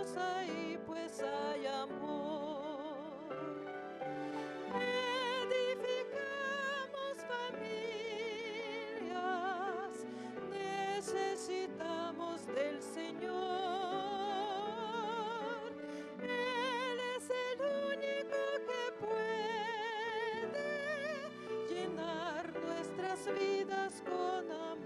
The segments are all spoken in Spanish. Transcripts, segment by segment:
Dios ahí pues hay amor. Edificamos familias, necesitamos del Señor. Él es el único que puede llenar nuestras vidas con amor.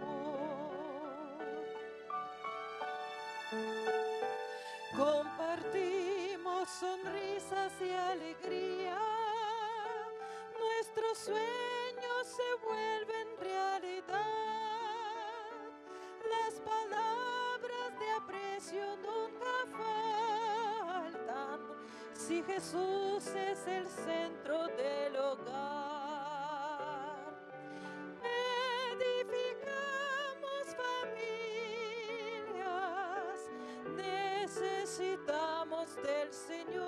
Compartimos sonrisas y alegría, nuestros sueños se vuelven realidad, las palabras de aprecio nunca faltan, si Jesús es el centro del hogar. Edificamos familias, necesitamos del Señor.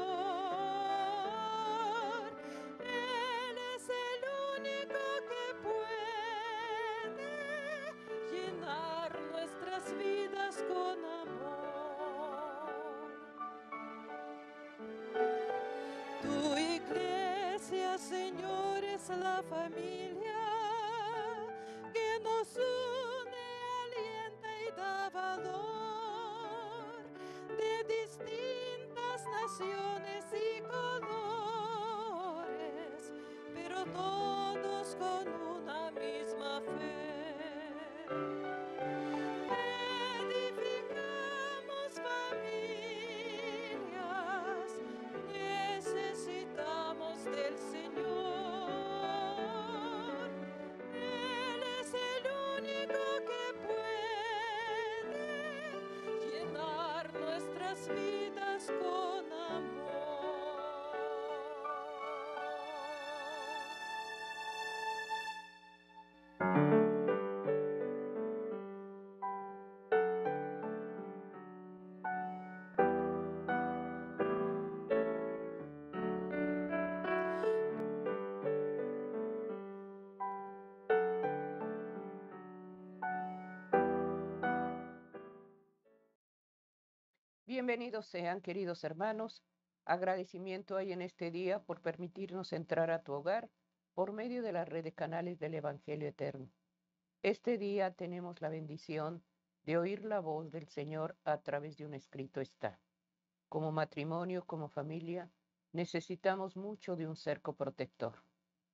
Él es el único que puede llenar nuestras vidas con amor. Tu iglesia, Señor, es la familia que nos une, alienta y da valor, de distintas naciones y colores, pero todos con una misma fe. Edificamos familias, necesitamos del Señor. Él es el único que puede llenar nuestras vidas con amor. Bienvenidos sean, queridos hermanos. Agradecimiento hay en este día por permitirnos entrar a tu hogar por medio de la red de canales del Evangelio Eterno. Este día tenemos la bendición de oír la voz del Señor a través de un escrito está. Como matrimonio, como familia, necesitamos mucho de un cerco protector.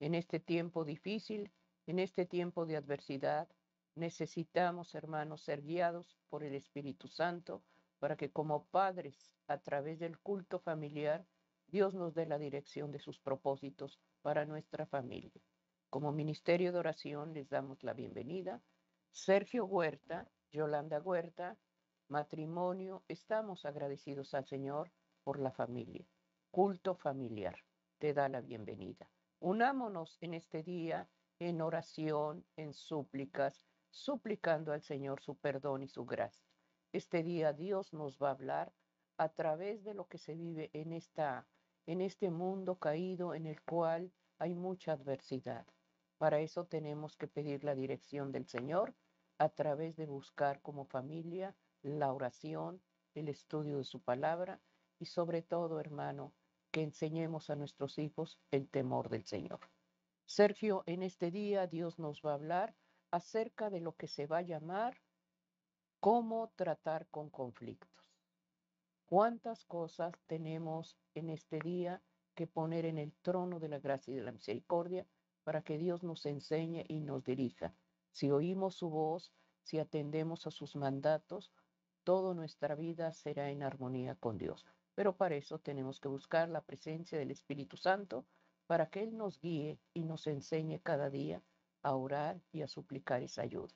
En este tiempo difícil, en este tiempo de adversidad, necesitamos, hermanos, ser guiados por el Espíritu Santo para que como padres, a través del culto familiar, Dios nos dé la dirección de sus propósitos para nuestra familia. Como ministerio de oración les damos la bienvenida. Sergio Huerta, Yolanda Huerta, matrimonio, estamos agradecidos al Señor por la familia. Culto familiar, te da la bienvenida. Unámonos en este día en oración, en súplicas, suplicando al Señor su perdón y su gracia. Este día Dios nos va a hablar a través de lo que se vive en este mundo caído en el cual hay mucha adversidad. Para eso tenemos que pedir la dirección del Señor a través de buscar como familia la oración, el estudio de su palabra y sobre todo, hermano, que enseñemos a nuestros hijos el temor del Señor. Sergio, en este día Dios nos va a hablar acerca de lo que se va a llamar cómo tratar con conflictos. ¿Cuántas cosas tenemos en este día que poner en el trono de la gracia y de la misericordia para que Dios nos enseñe y nos dirija? Si oímos su voz, si atendemos a sus mandatos, toda nuestra vida será en armonía con Dios. Pero para eso tenemos que buscar la presencia del Espíritu Santo para que Él nos guíe y nos enseñe cada día a orar y a suplicar esa ayuda.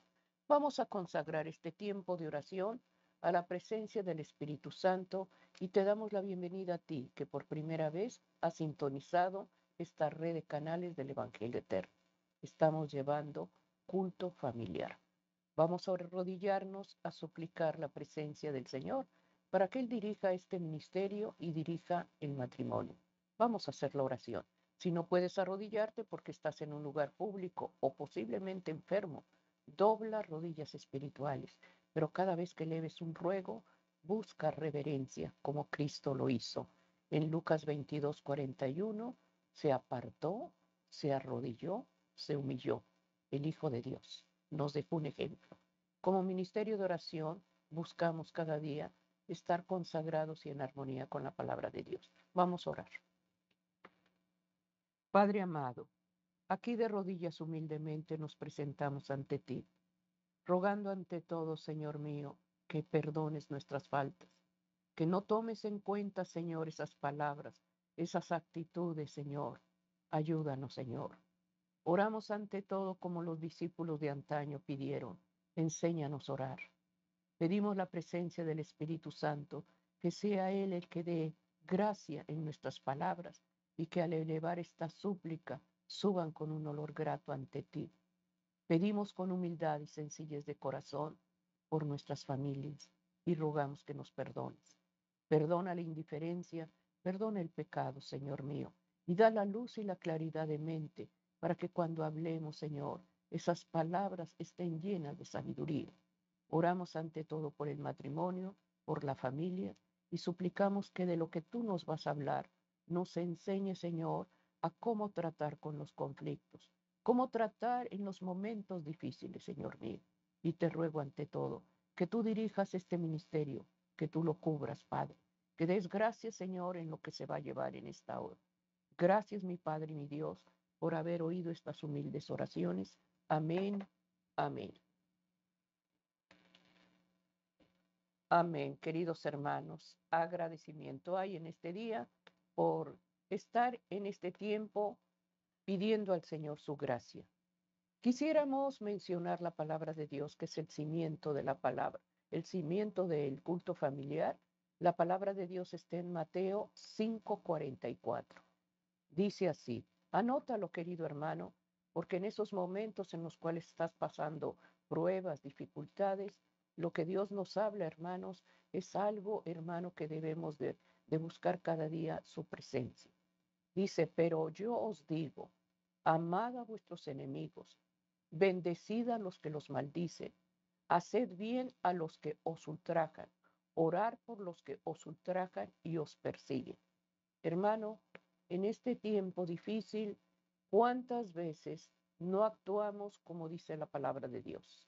Vamos a consagrar este tiempo de oración a la presencia del Espíritu Santo y te damos la bienvenida a ti que por primera vez has sintonizado esta red de canales del Evangelio Eterno. Estamos llevando culto familiar. Vamos a arrodillarnos a suplicar la presencia del Señor para que Él dirija este ministerio y dirija el matrimonio. Vamos a hacer la oración. Si no puedes arrodillarte porque estás en un lugar público o posiblemente enfermo, dobla rodillas espirituales, pero cada vez que leves un ruego, busca reverencia como Cristo lo hizo. En Lucas 22:41 se apartó, se arrodilló, se humilló. El Hijo de Dios nos dejó un ejemplo. Como ministerio de oración buscamos cada día estar consagrados y en armonía con la palabra de Dios. Vamos a orar. Padre amado, aquí de rodillas humildemente nos presentamos ante ti, rogando ante todo, Señor mío, que perdones nuestras faltas, que no tomes en cuenta, Señor, esas palabras, esas actitudes, Señor. Ayúdanos, Señor. Oramos ante todo como los discípulos de antaño pidieron. Enséñanos a orar. Pedimos la presencia del Espíritu Santo, que sea Él el que dé gracia en nuestras palabras y que al elevar esta súplica suban con un olor grato ante ti. Pedimos con humildad y sencillez de corazón por nuestras familias y rogamos que nos perdones. Perdona la indiferencia, perdona el pecado, Señor mío, y da la luz y la claridad de mente para que cuando hablemos, Señor, esas palabras estén llenas de sabiduría. Oramos ante todo por el matrimonio, por la familia, y suplicamos que de lo que tú nos vas a hablar, nos enseñe, Señor, a cómo tratar con los conflictos, cómo tratar en los momentos difíciles, Señor mío. Y te ruego ante todo que tú dirijas este ministerio, que tú lo cubras, Padre, que des gracias, Señor, en lo que se va a llevar en esta hora. Gracias, mi Padre y mi Dios, por haber oído estas humildes oraciones. Amén, amén. Amén, queridos hermanos. Agradecimiento hay en este día por estar en este tiempo pidiendo al Señor su gracia. Quisiéramos mencionar la palabra de Dios, que es el cimiento de la palabra, el cimiento del culto familiar. La palabra de Dios está en Mateo 5:44. Dice así, anótalo, querido hermano, porque en esos momentos en los cuales estás pasando pruebas, dificultades, lo que Dios nos habla, hermanos, es algo, hermano, que debemos de buscar cada día su presencia. Dice, pero yo os digo, amad a vuestros enemigos, bendecid a los que los maldicen, haced bien a los que os ultrajan, orar por los que os ultrajan y os persiguen. Hermano, en este tiempo difícil, ¿cuántas veces no actuamos como dice la palabra de Dios?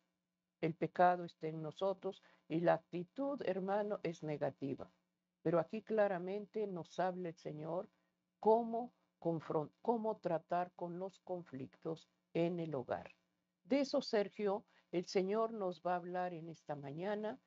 El pecado está en nosotros y la actitud, hermano, es negativa. Pero aquí claramente nos habla el Señor cómo, cómo tratar con los conflictos en el hogar. De eso, Sergio, el Señor nos va a hablar en esta mañana,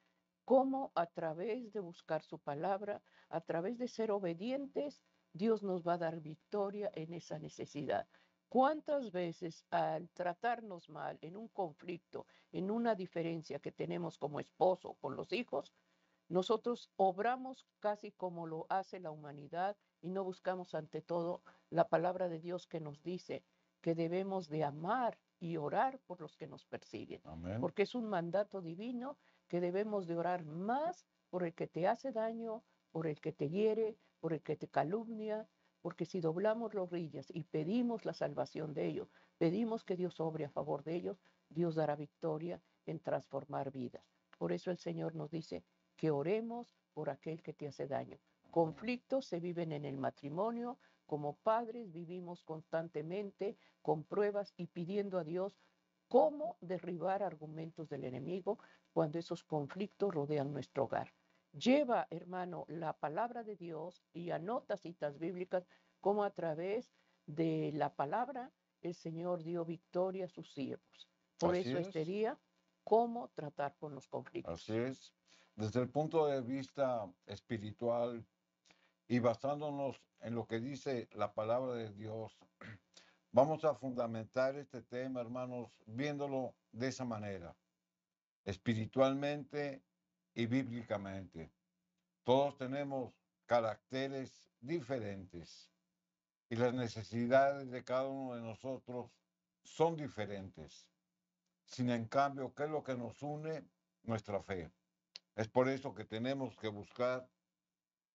cómo a través de buscar su palabra, a través de ser obedientes, Dios nos va a dar victoria en esa necesidad. ¿Cuántas veces al tratarnos mal en un conflicto, en una diferencia que tenemos como esposo con los hijos, nosotros obramos casi como lo hace la humanidad y no buscamos ante todo la palabra de Dios que nos dice que debemos de amar y orar por los que nos persiguen? Amén. Porque es un mandato divino que debemos de orar más por el que te hace daño, por el que te hiere, por el que te calumnia, porque si doblamos los rodillas y pedimos la salvación de ellos, pedimos que Dios obre a favor de ellos, Dios dará victoria en transformar vidas. Por eso el Señor nos dice que oremos por aquel que te hace daño. Conflictos se viven en el matrimonio, como padres vivimos constantemente con pruebas y pidiendo a Dios cómo derribar argumentos del enemigo cuando esos conflictos rodean nuestro hogar. Lleva, hermano, la palabra de Dios y anota citas bíblicas como a través de la palabra el Señor dio victoria a sus siervos. Por Así eso es. este día, cómo tratar con los conflictos. Así es. Desde el punto de vista espiritual y basándonos en lo que dice la palabra de Dios, vamos a fundamentar este tema, hermanos, viéndolo de esa manera, espiritualmente y bíblicamente. Todos tenemos caracteres diferentes y las necesidades de cada uno de nosotros son diferentes. Sin en cambio, ¿qué es lo que nos une? Nuestra fe. Es por eso que tenemos que buscar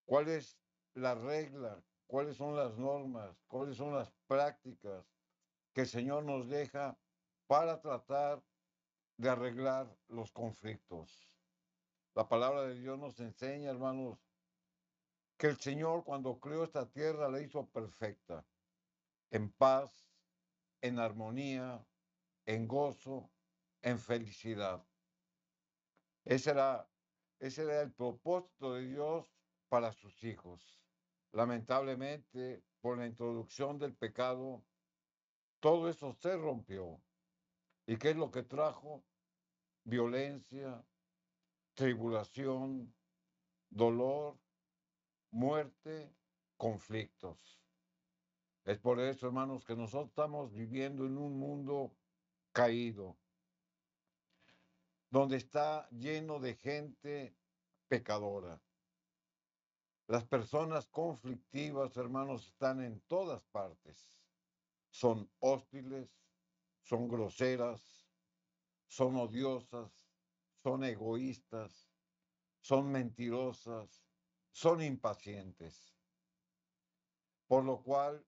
cuál es la regla, cuáles son las normas, cuáles son las prácticas que el Señor nos deja para tratar de arreglar los conflictos. La palabra de Dios nos enseña, hermanos, que el Señor cuando creó esta tierra la hizo perfecta, en paz, en armonía, en gozo, en felicidad. Ese era, ese era el propósito de Dios para sus hijos. Lamentablemente, por la introducción del pecado, todo eso se rompió. ¿Y qué es lo que trajo? Violencia, tribulación, dolor, muerte, conflictos. Es por eso, hermanos, que nosotros estamos viviendo en un mundo caído, donde está lleno de gente pecadora. Las personas conflictivas, hermanos, están en todas partes. Son hostiles, son groseras, son odiosas, son egoístas, son mentirosas, son impacientes. Por lo cual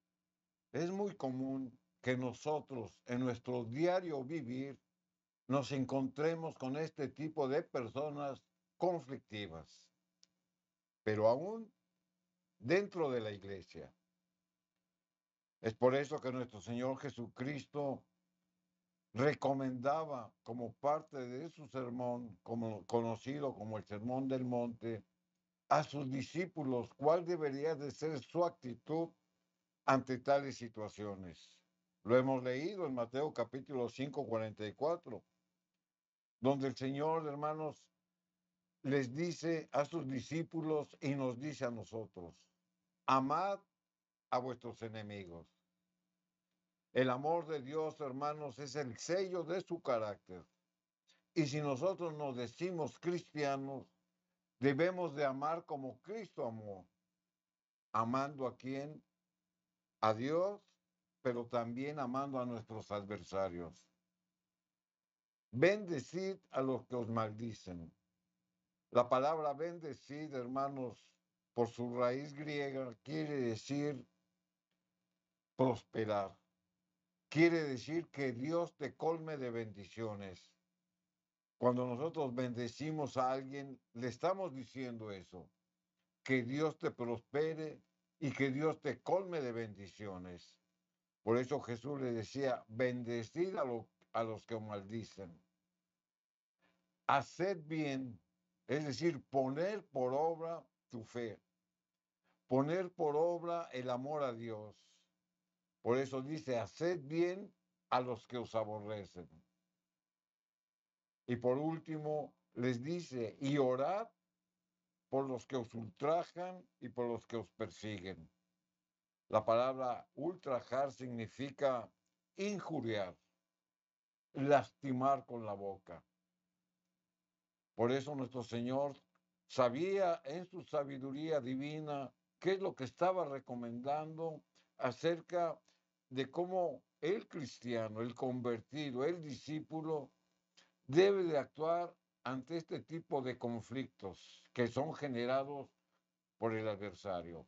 es muy común que nosotros en nuestro diario vivir nos encontremos con este tipo de personas conflictivas, pero aún dentro de la iglesia. Es por eso que nuestro Señor Jesucristo recomendaba como parte de su sermón, como conocido como el Sermón del Monte, a sus discípulos cuál debería de ser su actitud ante tales situaciones. Lo hemos leído en Mateo capítulo 5, 44, donde el Señor, hermanos, les dice a sus discípulos y nos dice a nosotros, amad a vuestros enemigos. El amor de Dios, hermanos, es el sello de su carácter. Y si nosotros nos decimos cristianos, debemos de amar como Cristo amó. ¿Amando a quién? A Dios, pero también amando a nuestros adversarios. Bendecid a los que os maldicen. La palabra bendecid, hermanos, por su raíz griega, quiere decir prosperar. Quiere decir que Dios te colme de bendiciones. Cuando nosotros bendecimos a alguien, le estamos diciendo eso, que Dios te prospere y que Dios te colme de bendiciones. Por eso Jesús le decía, bendecid a los que os maldicen. Haced bien, es decir, poner por obra tu fe, poner por obra el amor a Dios. Por eso dice, haced bien a los que os aborrecen. Y por último, les dice, y orad por los que os ultrajan y por los que os persiguen. La palabra ultrajar significa injuriar, lastimar con la boca. Por eso nuestro Señor sabía en su sabiduría divina qué es lo que estaba recomendando acerca de cómo el cristiano, el convertido, el discípulo, debe de actuar ante este tipo de conflictos que son generados por el adversario.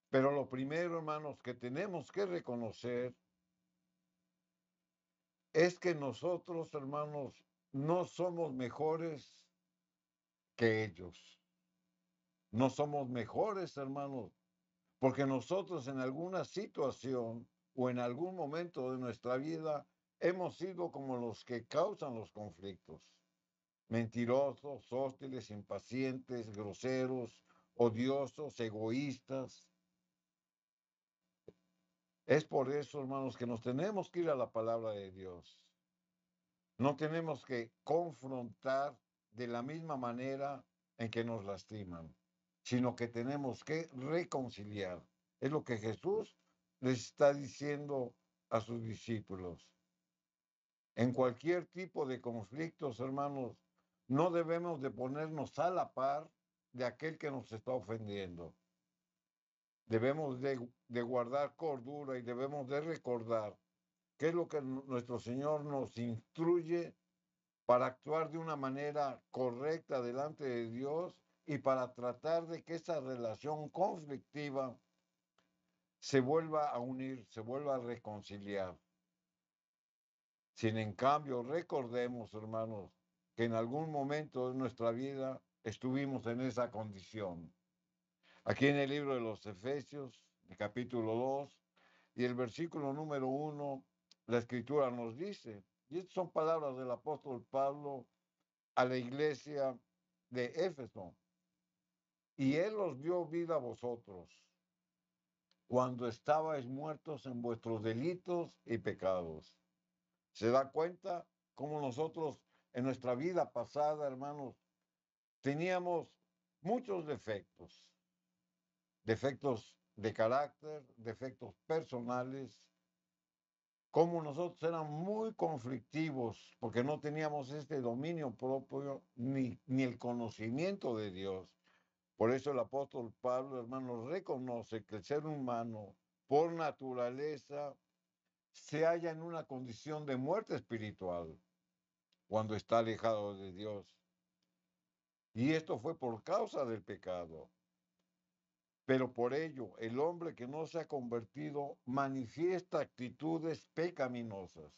Pero lo primero, hermanos, que tenemos que reconocer es que nosotros, hermanos, no somos mejores que ellos. No somos mejores, hermanos, porque nosotros en alguna situación o en algún momento de nuestra vida hemos sido como los que causan los conflictos. Mentirosos, hostiles, impacientes, groseros, odiosos, egoístas. Es por eso, hermanos, que nos tenemos que ir a la palabra de Dios. No tenemos que confrontar de la misma manera en que nos lastiman, sino que tenemos que reconciliar. Es lo que Jesús les está diciendo a sus discípulos. En cualquier tipo de conflictos, hermanos, no debemos de ponernos a la par de aquel que nos está ofendiendo. Debemos de guardar cordura y debemos de recordar qué es lo que nuestro Señor nos instruye para actuar de una manera correcta delante de Dios y para tratar de que esa relación conflictiva se vuelva a unir, se vuelva a reconciliar. Sin en cambio, recordemos, hermanos, que en algún momento de nuestra vida estuvimos en esa condición. Aquí en el libro de los Efesios, el capítulo 2 y el versículo número 1, la escritura nos dice, y estas son palabras del apóstol Pablo a la iglesia de Éfeso, y él os dio vida a vosotros cuando estabais muertos en vuestros delitos y pecados. ¿Se da cuenta cómo nosotros en nuestra vida pasada, hermanos, teníamos muchos defectos? Defectos de carácter, defectos personales, como nosotros éramos muy conflictivos porque no teníamos este dominio propio ni el conocimiento de Dios. Por eso el apóstol Pablo, hermanos, reconoce que el ser humano, por naturaleza, se halla en una condición de muerte espiritual cuando está alejado de Dios. Y esto fue por causa del pecado. Pero por ello, el hombre que no se ha convertido manifiesta actitudes pecaminosas.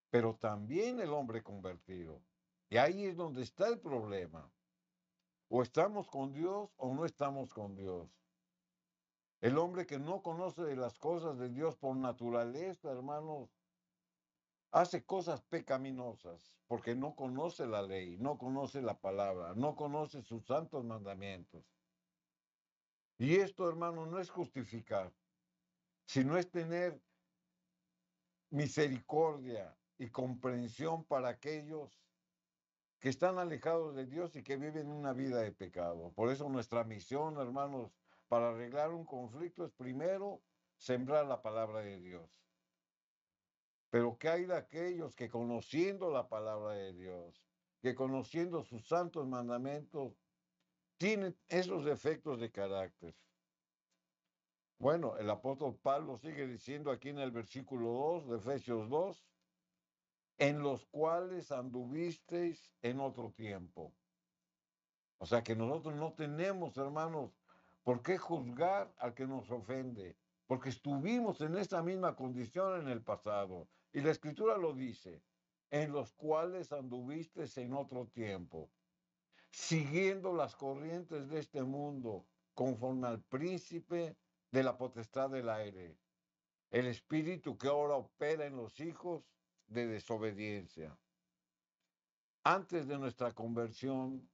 Pero también el hombre convertido. Y ahí es donde está el problema. O estamos con Dios o no estamos con Dios. El hombre que no conoce de las cosas de Dios por naturaleza, hermanos, hace cosas pecaminosas porque no conoce la ley, no conoce la palabra, no conoce sus santos mandamientos. Y esto, hermano, no es justificar, sino es tener misericordia y comprensión para aquellos que están alejados de Dios y que viven una vida de pecado. Por eso nuestra misión, hermanos, para arreglar un conflicto es primero sembrar la palabra de Dios. Pero ¿qué hay de aquellos que conociendo la palabra de Dios, que conociendo sus santos mandamientos, tienen esos defectos de carácter? Bueno, el apóstol Pablo sigue diciendo aquí en el versículo 2 de Efesios 2, en los cuales anduvisteis en otro tiempo. O sea que nosotros no tenemos, hermanos, por qué juzgar al que nos ofende, porque estuvimos en esa misma condición en el pasado. Y la escritura lo dice, en los cuales anduvisteis en otro tiempo, siguiendo las corrientes de este mundo, conforme al príncipe de la potestad del aire, el espíritu que ahora opera en los hijos de desobediencia. Antes de nuestra conversión,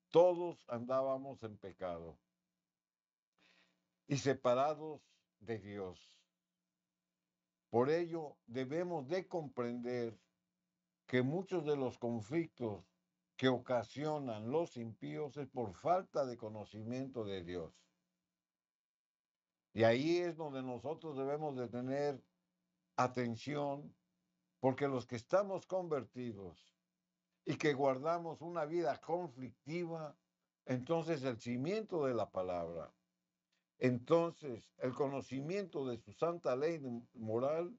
todos andábamos en pecado y separados de Dios. Por ello, debemos de comprender que muchos de los conflictos que ocasionan los impíos es por falta de conocimiento de Dios. Y ahí es donde nosotros debemos de tener atención, porque los que estamos convertidos y que guardamos una vida conflictiva, entonces el cimiento de la palabra, entonces el conocimiento de su santa ley moral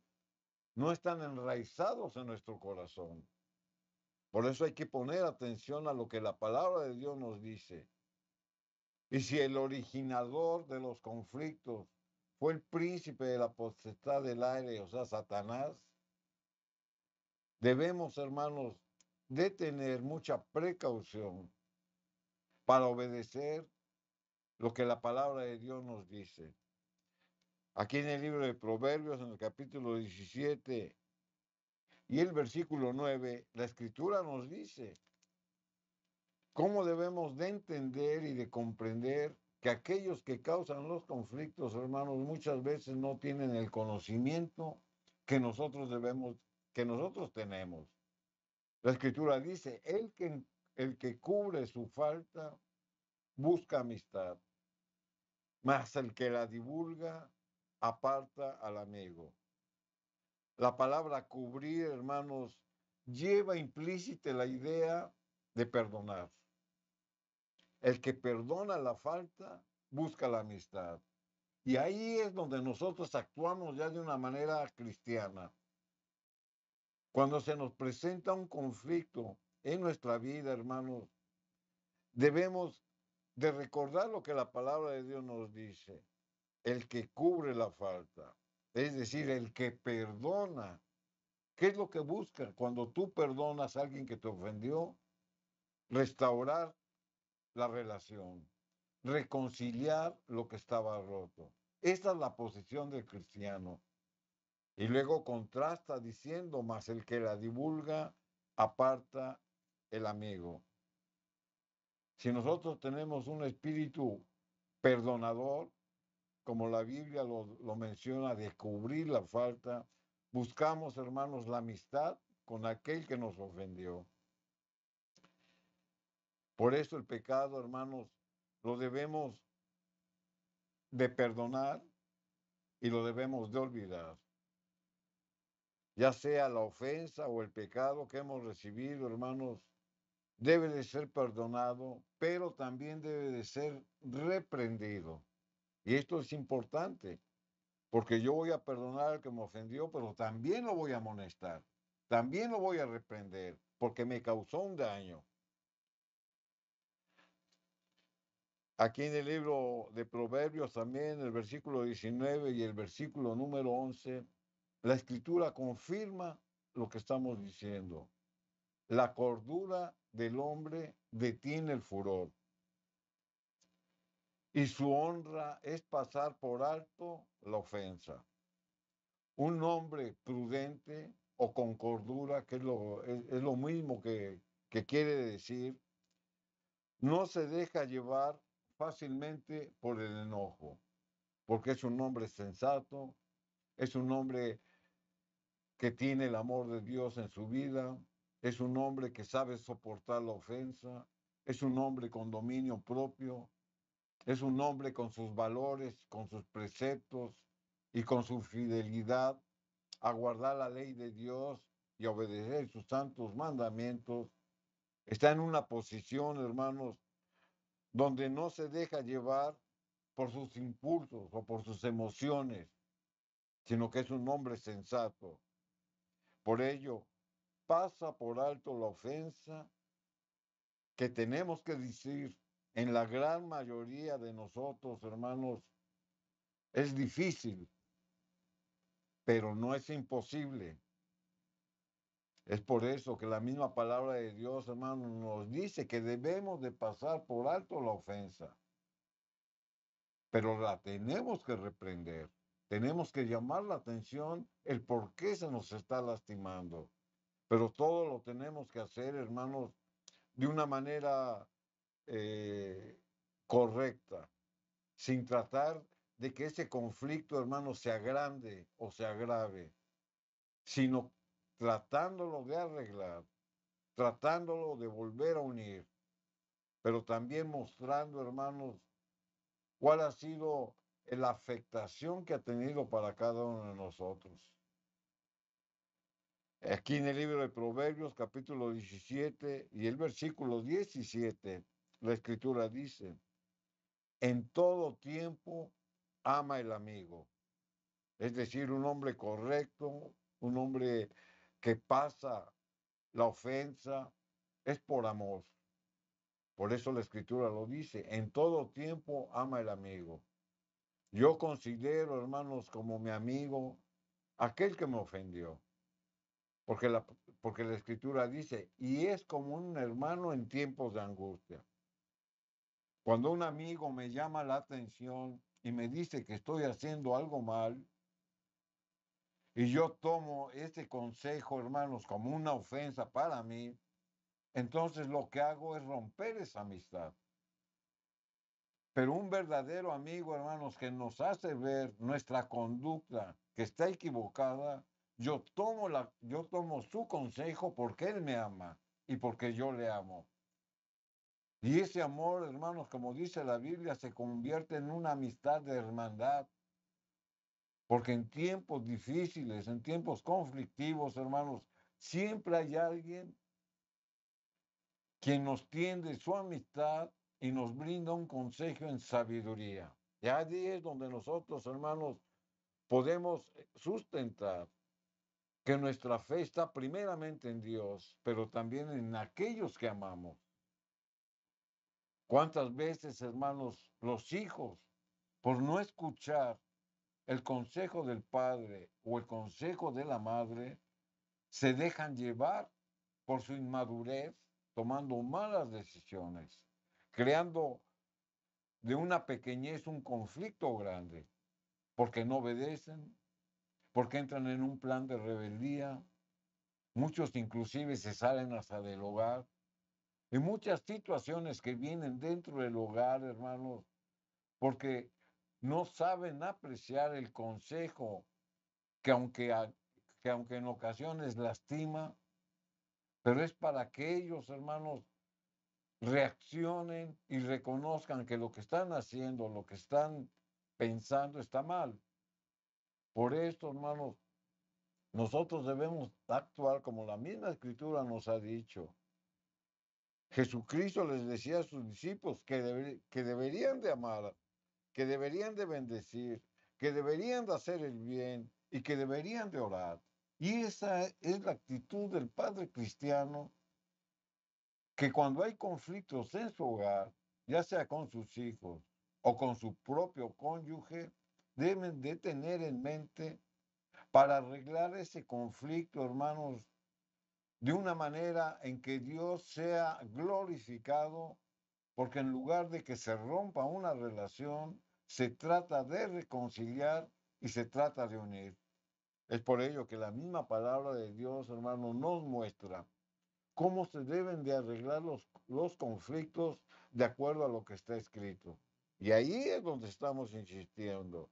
no están enraizados en nuestro corazón. Por eso hay que poner atención a lo que la palabra de Dios nos dice. Y si el originador de los conflictos fue el príncipe de la potestad del aire, o sea, Satanás, debemos, hermanos, de tener mucha precaución para obedecer lo que la palabra de Dios nos dice. Aquí en el libro de Proverbios, en el capítulo 17 y el versículo 9, la escritura nos dice cómo debemos de entender y de comprender que aquellos que causan los conflictos, hermanos, muchas veces no tienen el conocimiento que nosotros tenemos. La escritura dice, el que cubre su falta busca amistad, mas el que la divulga aparta al amigo. La palabra cubrir, hermanos, lleva implícita la idea de perdonar. El que perdona la falta busca la amistad. Y ahí es donde nosotros actuamos ya de una manera cristiana. Cuando se nos presenta un conflicto en nuestra vida, hermanos, debemos de recordar lo que la palabra de Dios nos dice. El que cubre la falta, es decir, el que perdona, ¿Qué es lo que busca cuando tú perdonas a alguien que te ofendió? Restaurar la relación, reconciliar lo que estaba roto. Esa es la posición del cristiano. Y luego contrasta diciendo, mas el que la divulga, aparta el amigo. Si nosotros tenemos un espíritu perdonador, como la Biblia lo menciona, de cubrir la falta, buscamos, hermanos, la amistad con aquel que nos ofendió. Por eso el pecado, hermanos, lo debemos de perdonar y lo debemos de olvidar. Ya sea la ofensa o el pecado que hemos recibido, hermanos, debe de ser perdonado, pero también debe de ser reprendido. Y esto es importante, porque yo voy a perdonar al que me ofendió, pero también lo voy a amonestar, también lo voy a reprender, porque me causó un daño. Aquí en el libro de Proverbios también, el versículo 19 y el versículo número 11, la escritura confirma lo que estamos diciendo. La cordura del hombre detiene el furor y su honra es pasar por alto la ofensa. Un hombre prudente o con cordura, que es lo mismo que quiere decir, no se deja llevar fácilmente por el enojo, porque es un hombre sensato, es un hombre que tiene el amor de Dios en su vida, es un hombre que sabe soportar la ofensa, es un hombre con dominio propio, es un hombre con sus valores, con sus preceptos y con su fidelidad a guardar la ley de Dios y a obedecer sus santos mandamientos. Está en una posición, hermanos, donde no se deja llevar por sus impulsos o por sus emociones, sino que es un hombre sensato. Por ello, pasa por alto la ofensa que tenemos que decir en la gran mayoría de nosotros, hermanos, es difícil, pero no es imposible. Es por eso que la misma palabra de Dios, hermanos, nos dice que debemos de pasar por alto la ofensa, pero la tenemos que reprender. Tenemos que llamar la atención el por qué se nos está lastimando. Pero todo lo tenemos que hacer, hermanos, de una manera correcta, sin tratar de que ese conflicto, hermanos, sea grande o se agrave, sino tratándolo de arreglar, tratándolo de volver a unir, pero también mostrando, hermanos, cuál ha sido la afectación que ha tenido para cada uno de nosotros. Aquí en el libro de Proverbios, capítulo 17 y el versículo 17, la escritura dice, en todo tiempo ama el amigo. Es decir, un hombre correcto, un hombre que pasa la ofensa, es por amor. Por eso la escritura lo dice, en todo tiempo ama el amigo. Yo considero, hermanos, como mi amigo aquel que me ofendió. Porque porque la escritura dice, y es como un hermano en tiempos de angustia. Cuando un amigo me llama la atención y me dice que estoy haciendo algo mal, y yo tomo ese consejo, hermanos, como una ofensa para mí, entonces lo que hago es romper esa amistad. Pero un verdadero amigo, hermanos, que nos hace ver nuestra conducta que está equivocada, yo tomo su consejo porque él me ama y porque yo le amo. Y ese amor, hermanos, como dice la Biblia, se convierte en una amistad de hermandad. Porque en tiempos difíciles, en tiempos conflictivos, hermanos, siempre hay alguien quien nos tiende su amistad y nos brinda un consejo en sabiduría. Y allí es donde nosotros, hermanos, podemos sustentar que nuestra fe está primeramente en Dios, pero también en aquellos que amamos. ¿Cuántas veces, hermanos, los hijos, por no escuchar el consejo del padre o el consejo de la madre, se dejan llevar por su inmadurez, tomando malas decisiones, creando de una pequeñez un conflicto grande, porque no obedecen, porque entran en un plan de rebeldía. Muchos inclusive se salen hasta del hogar. Y muchas situaciones que vienen dentro del hogar, hermanos, porque no saben apreciar el consejo que aunque en ocasiones lastima, pero es para que ellos, hermanos, reaccionen y reconozcan que lo que están haciendo, lo que están pensando está mal. Por esto, hermanos, nosotros debemos actuar como la misma escritura nos ha dicho. Jesucristo les decía a sus discípulos que deberían de amar, que deberían de bendecir, que deberían de hacer el bien y que deberían de orar. Y esa es la actitud del padre cristiano, que cuando hay conflictos en su hogar, ya sea con sus hijos o con su propio cónyuge, deben de tener en mente para arreglar ese conflicto, hermanos, de una manera en que Dios sea glorificado, porque en lugar de que se rompa una relación, se trata de reconciliar y se trata de unir. Es por ello que la misma palabra de Dios, hermano, nos muestra cómo se deben de arreglar los conflictos de acuerdo a lo que está escrito. Y ahí es donde estamos insistiendo.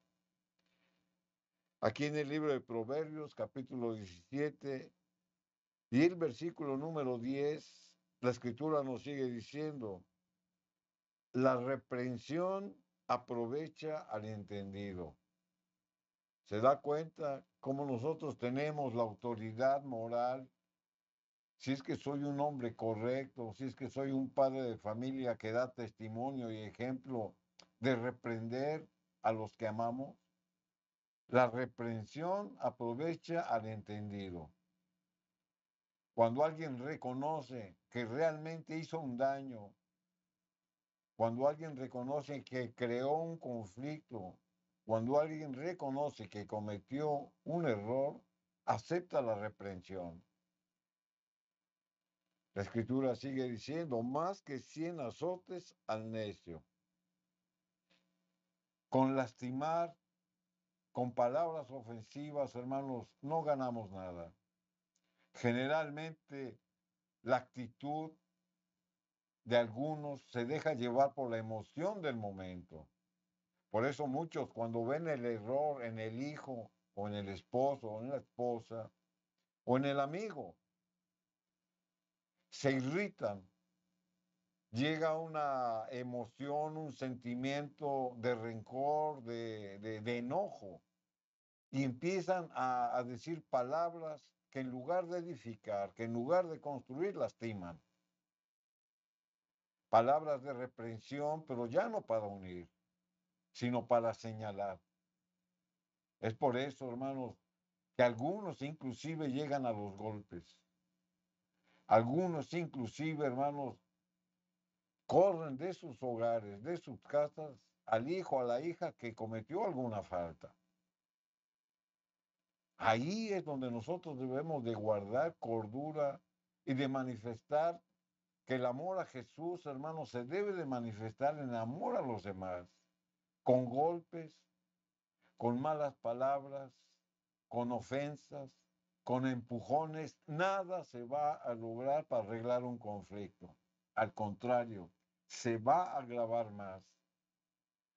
Aquí en el libro de Proverbios, capítulo 17, y el versículo número 10, la escritura nos sigue diciendo, la reprensión aprovecha al entendido. ¿Se da cuenta cómo nosotros tenemos la autoridad moral? Si es que soy un hombre correcto, si es que soy un padre de familia que da testimonio y ejemplo de reprender a los que amamos. La reprensión aprovecha al entendido. Cuando alguien reconoce que realmente hizo un daño, cuando alguien reconoce que creó un conflicto, cuando alguien reconoce que cometió un error, acepta la reprensión. La escritura sigue diciendo, más que 100 azotes al necio. Con lastimar, con palabras ofensivas, hermanos, no ganamos nada. Generalmente la actitud de algunos se deja llevar por la emoción del momento. Por eso muchos cuando ven el error en el hijo o en el esposo o en la esposa o en el amigo, se irritan. Llega una emoción, un sentimiento de rencor, de enojo, y empiezan a decir palabras que en lugar de edificar, que en lugar de construir, lastiman. Palabras de reprensión, pero ya no para unir, sino para señalar. Es por eso, hermanos, que algunos inclusive llegan a los golpes. Algunos inclusive, hermanos, corren de sus hogares, de sus casas, al hijo, a la hija que cometió alguna falta. Ahí es donde nosotros debemos de guardar cordura y de manifestar que el amor a Jesús, hermanos, se debe de manifestar en amor a los demás, con golpes, con malas palabras, con ofensas, con empujones. Nada se va a lograr para arreglar un conflicto. Al contrario, se va a agravar más.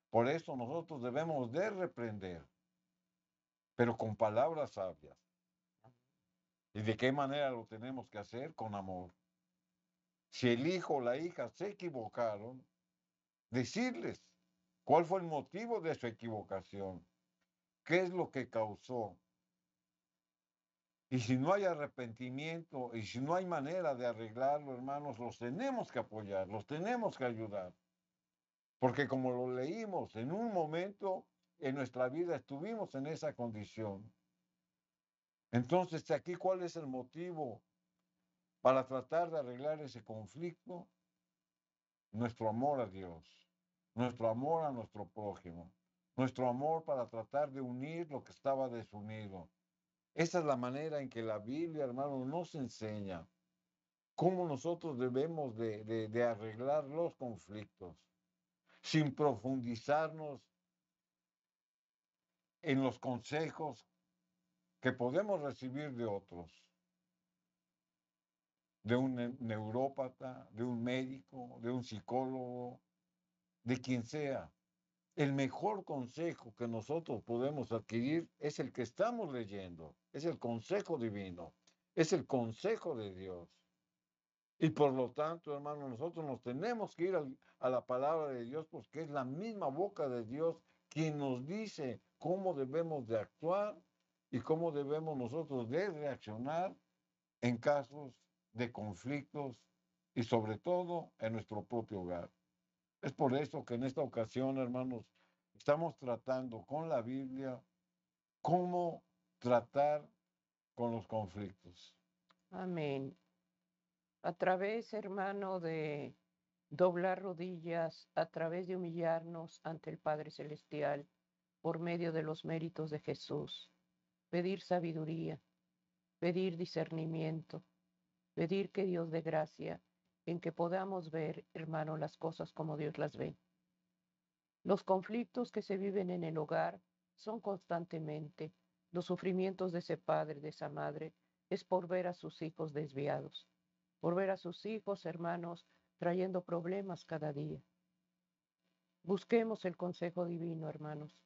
Por eso nosotros debemos de reprender, pero con palabras sabias. ¿Y de qué manera lo tenemos que hacer? Con amor. Si el hijo o la hija se equivocaron, decirles cuál fue el motivo de su equivocación, qué es lo que causó. Y si no hay arrepentimiento y si no hay manera de arreglarlo, hermanos, los tenemos que apoyar, los tenemos que ayudar. Porque como lo leímos, en un momento en nuestra vida estuvimos en esa condición. Entonces, aquí, ¿cuál es el motivo para tratar de arreglar ese conflicto? Nuestro amor a Dios, nuestro amor a nuestro prójimo, nuestro amor para tratar de unir lo que estaba desunido. Esa es la manera en que la Biblia, hermano, nos enseña cómo nosotros debemos de arreglar los conflictos, sin profundizarnos en los consejos que podemos recibir de otros, de un neurópata, de un médico, de un psicólogo, de quien sea. El mejor consejo que nosotros podemos adquirir es el que estamos leyendo, es el consejo divino, es el consejo de Dios. Y por lo tanto, hermano, nosotros nos tenemos que ir a la palabra de Dios porque es la misma boca de Dios quien nos dice cómo debemos de actuar y cómo debemos nosotros de reaccionar en casos de conflictos y sobre todo en nuestro propio hogar. Es por eso que en esta ocasión, hermanos, estamos tratando con la Biblia cómo tratar con los conflictos. Amén. A través, hermano, de doblar rodillas, a través de humillarnos ante el Padre Celestial, por medio de los méritos de Jesús, pedir sabiduría, pedir discernimiento, pedir que Dios dé gracia en que podamos ver, hermano, las cosas como Dios las ve. Los conflictos que se viven en el hogar son constantemente. Los sufrimientos de ese padre, de esa madre, es por ver a sus hijos desviados, por ver a sus hijos, hermanos, trayendo problemas cada día. Busquemos el consejo divino, hermanos.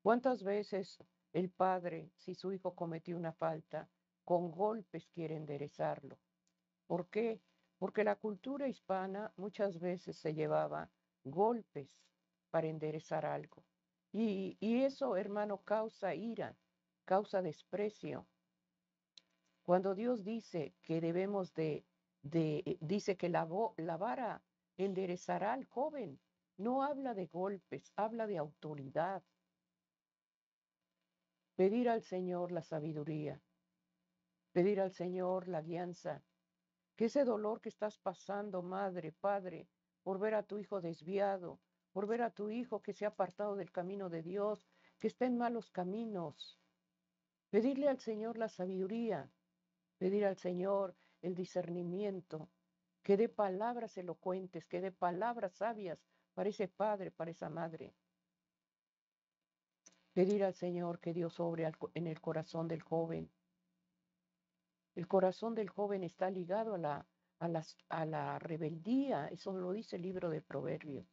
¿Cuántas veces el padre, si su hijo cometió una falta, con golpes quiere enderezarlo? ¿Por qué? Porque la cultura hispana muchas veces se llevaba golpes para enderezar algo. Y eso, hermano, causa ira, causa desprecio. Cuando Dios dice que debemos dice que la vara enderezará al joven, no habla de golpes, habla de autoridad. Pedir al Señor la sabiduría, pedir al Señor la guianza, que ese dolor que estás pasando, madre, padre, por ver a tu hijo desviado, por ver a tu hijo que se ha apartado del camino de Dios, que está en malos caminos, pedirle al Señor la sabiduría, pedir al Señor el discernimiento, que dé palabras elocuentes, que dé palabras sabias para ese padre, para esa madre. Pedir al Señor que Dios obre en el corazón del joven. El corazón del joven está ligado a la rebeldía, eso lo dice el libro de Proverbios.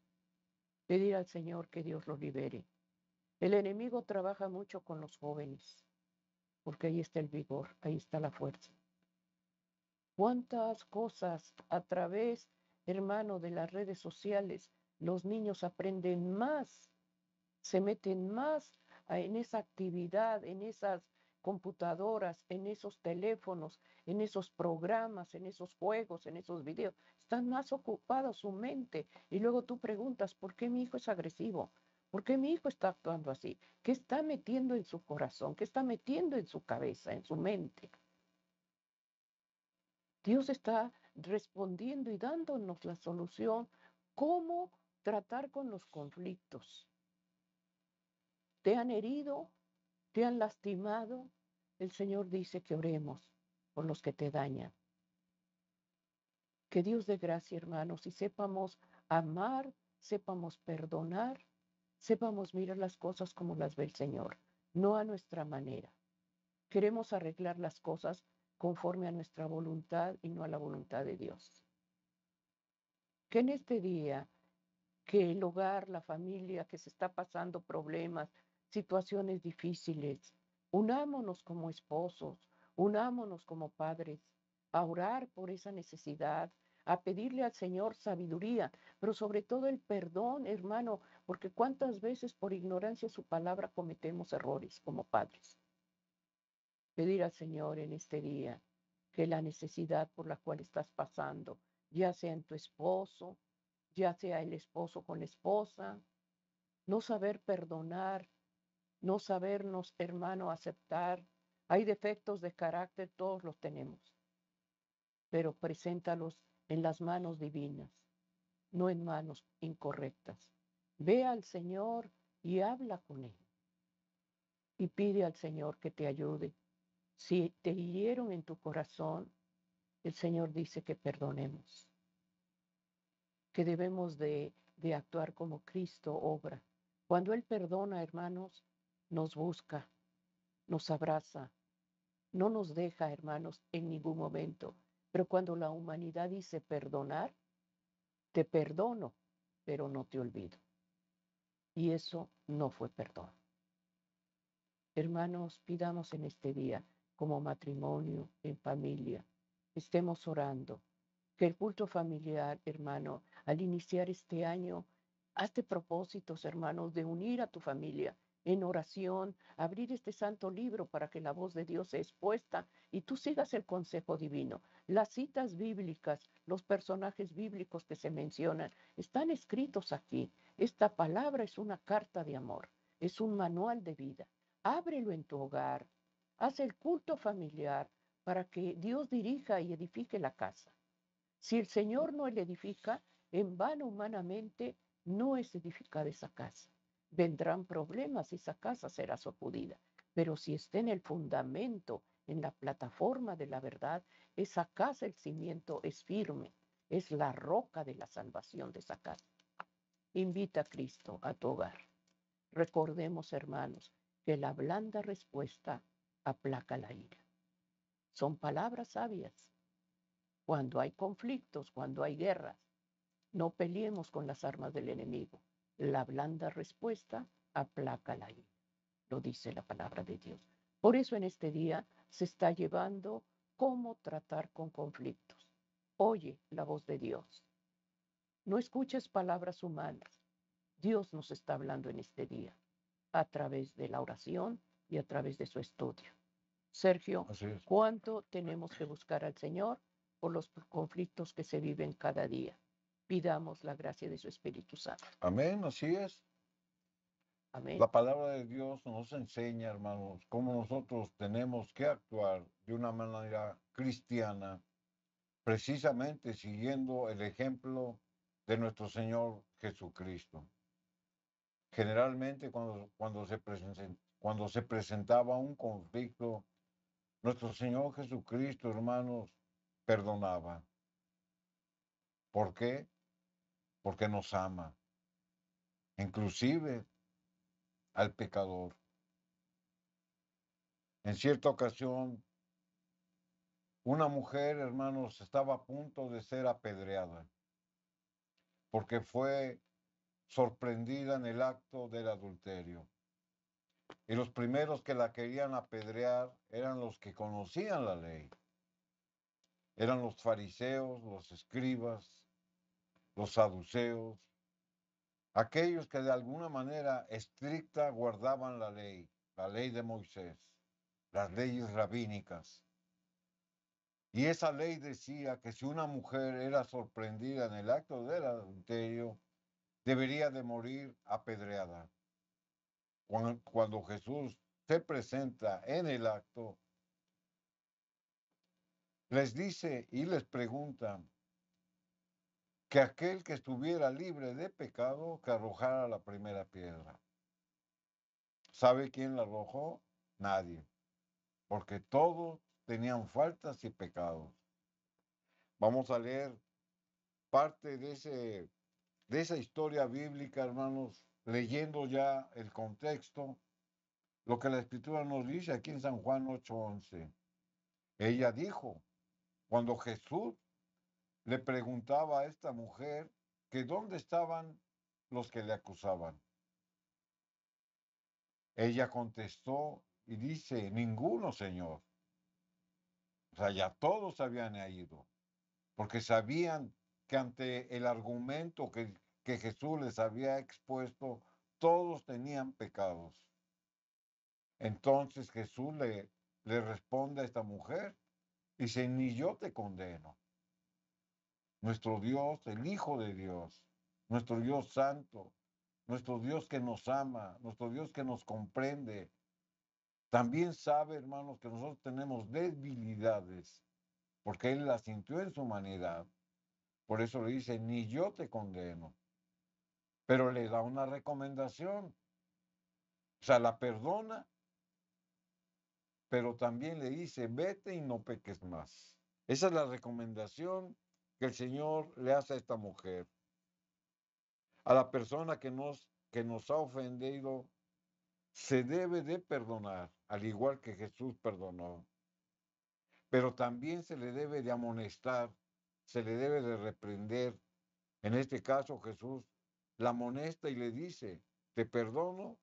Pedir al Señor que Dios los libere. El enemigo trabaja mucho con los jóvenes, porque ahí está el vigor, ahí está la fuerza. ¿Cuántas cosas a través, hermano, de las redes sociales los niños aprenden más, se meten más en esa actividad, en esas computadoras, en esos teléfonos, en esos programas, en esos juegos, en esos videos? Están más ocupados su mente. Y luego tú preguntas, ¿por qué mi hijo es agresivo? ¿Por qué mi hijo está actuando así? ¿Qué está metiendo en su corazón? ¿Qué está metiendo en su cabeza, en su mente? Dios está respondiendo y dándonos la solución, cómo tratar con los conflictos. ¿Te han herido? ¿Te han lastimado? El Señor dice que oremos por los que te dañan. Que Dios dé gracia, hermanos, y sepamos amar, sepamos perdonar, sepamos mirar las cosas como las ve el Señor, no a nuestra manera. Queremos arreglar las cosas conforme a nuestra voluntad y no a la voluntad de Dios. Que en este día, que el hogar, la familia que se está pasando problemas, situaciones difíciles, unámonos como esposos, unámonos como padres, a orar por esa necesidad, a pedirle al Señor sabiduría, pero sobre todo el perdón, hermano, porque cuántas veces por ignorancia de su palabra cometemos errores como padres. Pedir al Señor en este día que la necesidad por la cual estás pasando, ya sea en tu esposo, ya sea el esposo con la esposa, no saber perdonar, no sabernos, hermano, aceptar. Hay defectos de carácter, todos los tenemos, pero preséntalos en las manos divinas, no en manos incorrectas. Ve al Señor y habla con Él. Y pide al Señor que te ayude. Si te hirieron en tu corazón, el Señor dice que perdonemos, que debemos de actuar como Cristo obra. Cuando Él perdona, hermanos, nos busca, nos abraza, no nos deja, hermanos, en ningún momento. Pero cuando la humanidad dice perdonar, te perdono, pero no te olvido. Y eso no fue perdón. Hermanos, pidamos en este día, como matrimonio, en familia, estemos orando. Que el culto familiar, hermano, al iniciar este año, hazte propósitos, hermanos, de unir a tu familia en oración, abrir este santo libro para que la voz de Dios sea expuesta y tú sigas el consejo divino. Las citas bíblicas, los personajes bíblicos que se mencionan, están escritos aquí. Esta palabra es una carta de amor, es un manual de vida. Ábrelo en tu hogar, haz el culto familiar para que Dios dirija y edifique la casa. Si el Señor no le edifica, en vano humanamente no es edificada esa casa. Vendrán problemas y esa casa será sacudida. Pero si está en el fundamento, en la plataforma de la verdad, esa casa, el cimiento es firme, es la roca de la salvación de esa casa. Invita a Cristo a tu hogar. Recordemos, hermanos, que la blanda respuesta aplaca la ira. Son palabras sabias. Cuando hay conflictos, cuando hay guerras, no peleemos con las armas del enemigo. La blanda respuesta aplaca la ira. Lo dice la palabra de Dios. Por eso en este día se está llevando cómo tratar con conflictos. Oye la voz de Dios. No escuches palabras humanas. Dios nos está hablando en este día a través de la oración y a través de su estudio. Sergio, Así es. ¿cuánto tenemos que buscar al Señor por los conflictos que se viven cada día? Pidamos la gracia de su Espíritu Santo. Amén, así es. Amén. La palabra de Dios nos enseña, hermanos, cómo nosotros tenemos que actuar de una manera cristiana, precisamente siguiendo el ejemplo de nuestro Señor Jesucristo. Generalmente cuando se presentaba un conflicto, nuestro Señor Jesucristo, hermanos, perdonaba. ¿Por qué? Porque nos ama, inclusive al pecador. En cierta ocasión, una mujer, hermanos, estaba a punto de ser apedreada porque fue sorprendida en el acto del adulterio. Y los primeros que la querían apedrear eran los que conocían la ley. Eran los fariseos, los escribas, los saduceos, aquellos que de alguna manera estricta guardaban la ley de Moisés, las leyes rabínicas. Y esa ley decía que si una mujer era sorprendida en el acto del adulterio, debería de morir apedreada. Cuando Jesús se presenta en el acto, les dice y les pregunta que aquel que estuviera libre de pecado, que arrojara la primera piedra. ¿Sabe quién la arrojó? Nadie, porque todos tenían faltas y pecados. Vamos a leer parte de esa historia bíblica, hermanos, leyendo ya el contexto, lo que la Escritura nos dice aquí en San Juan 8:11. Ella dijo, cuando Jesús le preguntaba a esta mujer que dónde estaban los que le acusaban. Ella contestó y dice, ninguno, Señor. O sea, ya todos habían ido, porque sabían que ante el argumento que Jesús les había expuesto, todos tenían pecados. Entonces Jesús le responde a esta mujer, dice, ni yo te condeno. Nuestro Dios, el Hijo de Dios, nuestro Dios santo, nuestro Dios que nos ama, nuestro Dios que nos comprende, también sabe, hermanos, que nosotros tenemos debilidades, porque Él las sintió en su humanidad. Por eso le dice, ni yo te condeno. Pero le da una recomendación. O sea, la perdona, pero también le dice, vete y no peques más. Esa es la recomendación que el Señor le hace a esta mujer. A la persona que nos ha ofendido, se debe de perdonar, al igual que Jesús perdonó. Pero también se le debe de amonestar, se le debe de reprender. En este caso, Jesús la amonesta y le dice, te perdono,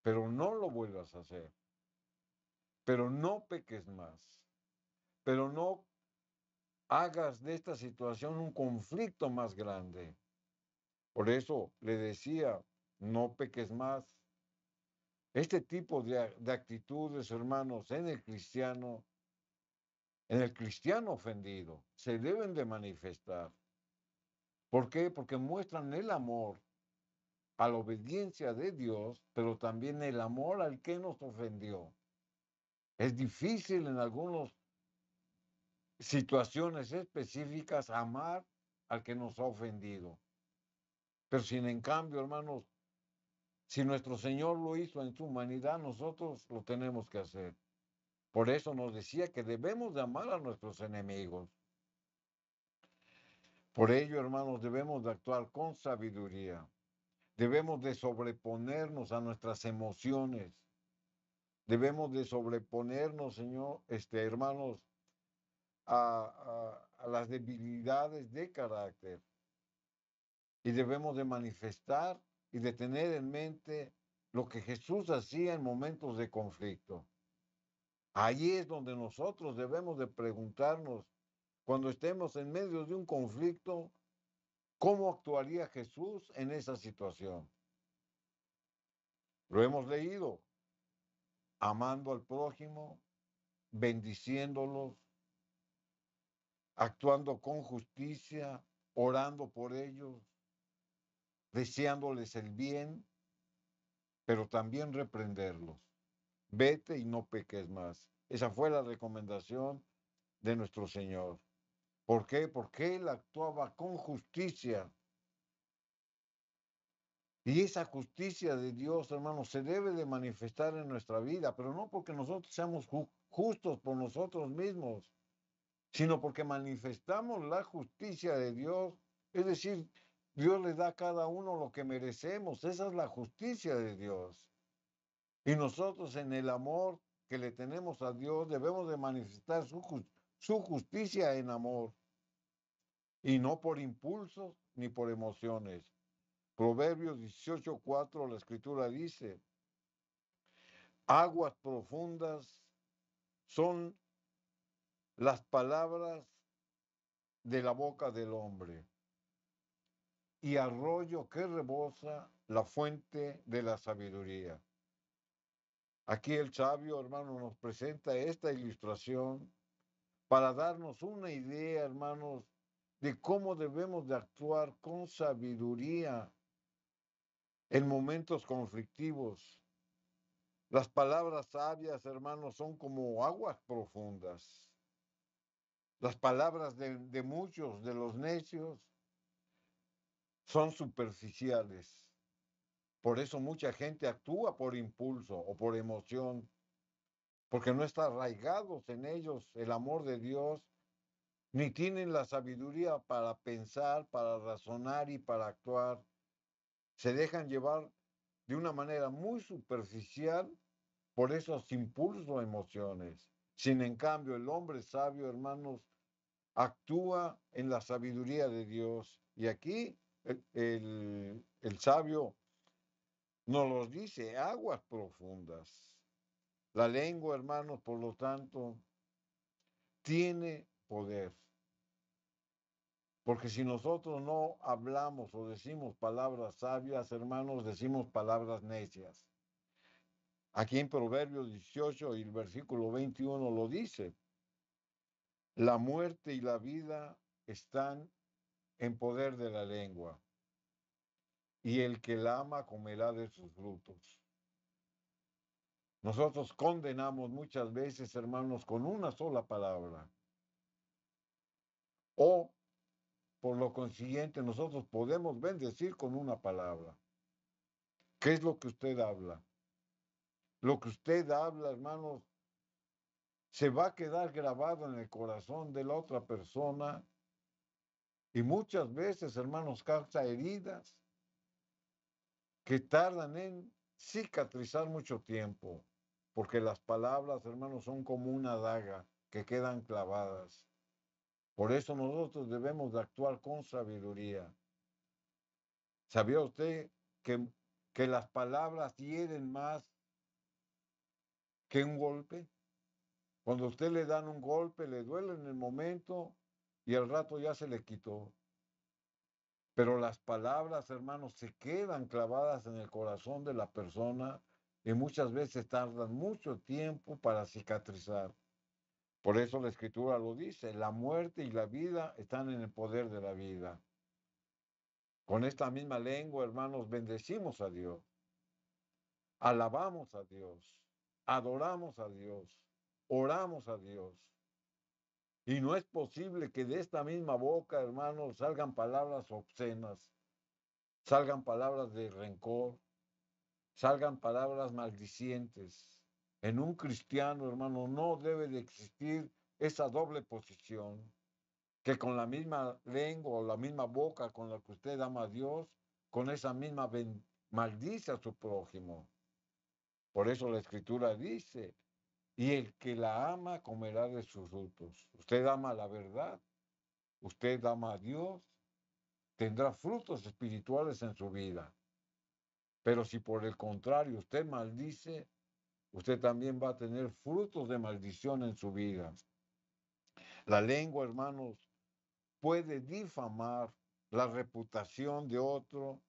pero no lo vuelvas a hacer. Pero no peques más. Pero no hagas de esta situación un conflicto más grande. Por eso le decía, no peques más. Este tipo de actitudes, hermanos, en el cristiano ofendido, se deben de manifestar. ¿Por qué? Porque muestran el amor a la obediencia de Dios, pero también el amor al que nos ofendió. Es difícil en algunas situaciones específicas amar al que nos ha ofendido. Pero sin en cambio, hermanos, si nuestro Señor lo hizo en su humanidad, nosotros lo tenemos que hacer. Por eso nos decía que debemos de amar a nuestros enemigos. Por ello, hermanos, debemos de actuar con sabiduría. Debemos de sobreponernos a nuestras emociones. Debemos de sobreponernos, Señor, hermanos, a las debilidades de carácter. Y debemos de manifestar y de tener en mente lo que Jesús hacía en momentos de conflicto. Ahí es donde nosotros debemos de preguntarnos, cuando estemos en medio de un conflicto, ¿cómo actuaría Jesús en esa situación? Lo hemos leído, amando al prójimo, bendiciéndolos, actuando con justicia, orando por ellos, deseándoles el bien, pero también reprenderlos. Vete y no peques más. Esa fue la recomendación de nuestro Señor. ¿Por qué? Porque Él actuaba con justicia. Y esa justicia de Dios, hermanos, se debe de manifestar en nuestra vida, pero no porque nosotros seamos justos por nosotros mismos, sino porque manifestamos la justicia de Dios. Es decir, Dios le da a cada uno lo que merecemos. Esa es la justicia de Dios. Y nosotros en el amor que le tenemos a Dios debemos de manifestar su justicia en amor y no por impulsos ni por emociones. Proverbios 18:4, la escritura dice, aguas profundas son las palabras de la boca del hombre y arroyo que rebosa la fuente de la sabiduría. Aquí el sabio, hermano, nos presenta esta ilustración para darnos una idea, hermanos, de cómo debemos de actuar con sabiduría en momentos conflictivos. Las palabras sabias, hermanos, son como aguas profundas. Las palabras de muchos de los necios son superficiales. Por eso mucha gente actúa por impulso o por emoción, porque no está arraigados en ellos el amor de Dios, ni tienen la sabiduría para pensar, para razonar y para actuar. Se dejan llevar de una manera muy superficial por esos impulsos o emociones. Sin en cambio, el hombre sabio, hermanos, actúa en la sabiduría de Dios. Y aquí el sabio nos lo dice, aguas profundas. La lengua, hermanos, por lo tanto, tiene poder. Porque si nosotros no hablamos o decimos palabras sabias, hermanos, decimos palabras necias. Aquí en Proverbios 18 y el versículo 21 lo dice. La muerte y la vida están en poder de la lengua, y el que la ama comerá de sus frutos. Nosotros condenamos muchas veces, hermanos, con una sola palabra. O, por lo consiguiente, nosotros podemos bendecir con una palabra. ¿Qué es lo que usted habla? Lo que usted habla, hermanos, se va a quedar grabado en el corazón de la otra persona y muchas veces, hermanos, causa heridas que tardan en cicatrizar mucho tiempo, porque las palabras, hermanos, son como una daga que quedan clavadas. Por eso nosotros debemos de actuar con sabiduría. ¿Sabía usted que, que las palabras hieren más que un golpe? Cuando a usted le dan un golpe, le duele en el momento y al rato ya se le quitó. Pero las palabras, hermanos, se quedan clavadas en el corazón de la persona y muchas veces tardan mucho tiempo para cicatrizar. Por eso la Escritura lo dice, la muerte y la vida están en el poder de la vida. Con esta misma lengua, hermanos, bendecimos a Dios, alabamos a Dios, adoramos a Dios, oramos a Dios. Y no es posible que de esta misma boca, hermanos, salgan palabras obscenas, salgan palabras de rencor, salgan palabras maldicientes. En un cristiano, hermano, no debe de existir esa doble posición, que con la misma lengua o la misma boca con la que usted ama a Dios, con esa misma maldice a su prójimo. Por eso la Escritura dice, y el que la ama comerá de sus frutos. Usted ama la verdad, usted ama a Dios, tendrá frutos espirituales en su vida. Pero si por el contrario usted maldice, usted también va a tener frutos de maldición en su vida. La lengua, hermanos, puede difamar la reputación de otro